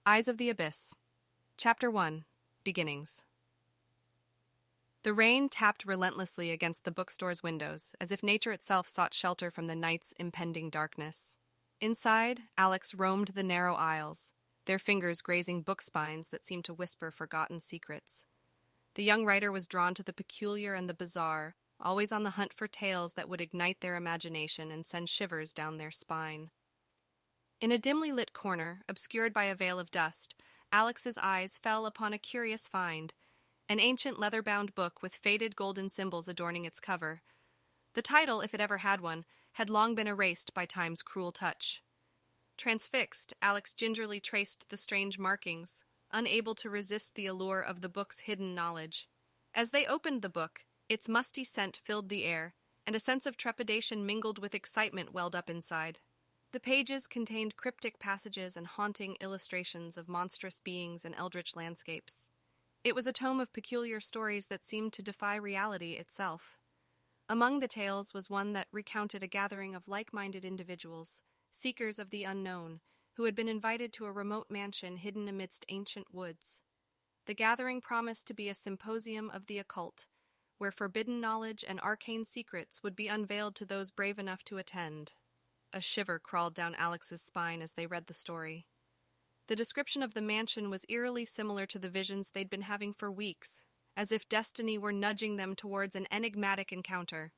Eyes of the Abyss. Chapter 1. Beginnings. The rain tapped relentlessly against the bookstore's windows, as if nature itself sought shelter from the night's impending darkness. Inside, Alex roamed the narrow aisles, their fingers grazing book spines that seemed to whisper forgotten secrets. The young writer was drawn to the peculiar and the bizarre, always on the hunt for tales that would ignite their imagination and send shivers down their spine. In a dimly lit corner, obscured by a veil of dust, Alex's eyes fell upon a curious find, an ancient leather-bound book with faded golden symbols adorning its cover. The title, if it ever had one, had long been erased by time's cruel touch. Transfixed, Alex gingerly traced the strange markings, unable to resist the allure of the book's hidden knowledge. As they opened the book, its musty scent filled the air, and a sense of trepidation mingled with excitement welled up inside. The pages contained cryptic passages and haunting illustrations of monstrous beings and eldritch landscapes. It was a tome of peculiar stories that seemed to defy reality itself. Among the tales was one that recounted a gathering of like-minded individuals, seekers of the unknown, who had been invited to a remote mansion hidden amidst ancient woods. The gathering promised to be a symposium of the occult, where forbidden knowledge and arcane secrets would be unveiled to those brave enough to attend. A shiver crawled down Alex's spine as they read the story. The description of the mansion was eerily similar to the visions they'd been having for weeks, as if destiny were nudging them towards an enigmatic encounter.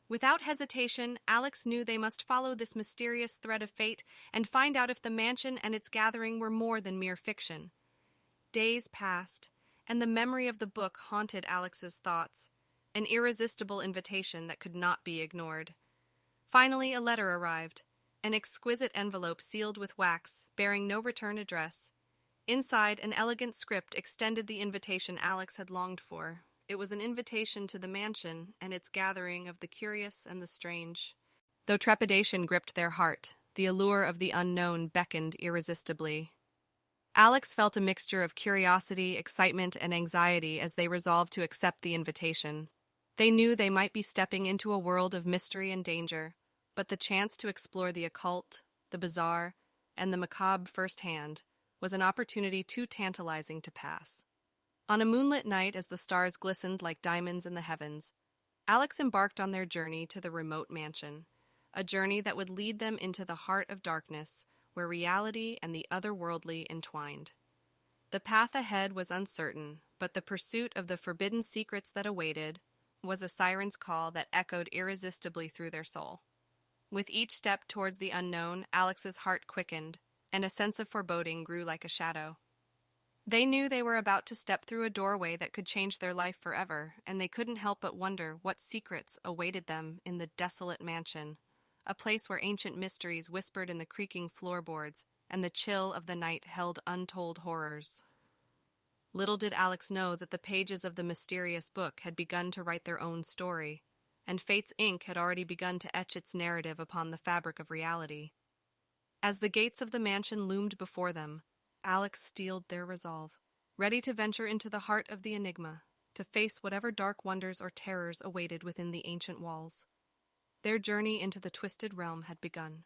Without hesitation, Alex knew they must follow this mysterious thread of fate and find out if the mansion and its gathering were more than mere fiction. Days passed, and the memory of the book haunted Alex's thoughts, an irresistible invitation that could not be ignored. Finally, a letter arrived, an exquisite envelope sealed with wax, bearing no return address. Inside, an elegant script extended the invitation Alex had longed for. It was an invitation to the mansion and its gathering of the curious and the strange. Though trepidation gripped their heart, the allure of the unknown beckoned irresistibly. Alex felt a mixture of curiosity, excitement, and anxiety as they resolved to accept the invitation. They knew they might be stepping into a world of mystery and danger, but the chance to explore the occult, the bizarre, and the macabre firsthand was an opportunity too tantalizing to pass. On a moonlit night, as the stars glistened like diamonds in the heavens, Alex embarked on their journey to the remote mansion, a journey that would lead them into the heart of darkness, where reality and the otherworldly entwined. The path ahead was uncertain, but the pursuit of the forbidden secrets that awaited was a siren's call that echoed irresistibly through their soul. With each step towards the unknown, Alex's heart quickened, and a sense of foreboding grew like a shadow. They knew they were about to step through a doorway that could change their life forever, and they couldn't help but wonder what secrets awaited them in the desolate mansion, a place where ancient mysteries whispered in the creaking floorboards, and the chill of the night held untold horrors. Little did Alex know that the pages of the mysterious book had begun to write their own story, and fate's ink had already begun to etch its narrative upon the fabric of reality. As the gates of the mansion loomed before them, Alex steeled their resolve, ready to venture into the heart of the enigma, to face whatever dark wonders or terrors awaited within the ancient walls. Their journey into the twisted realm had begun.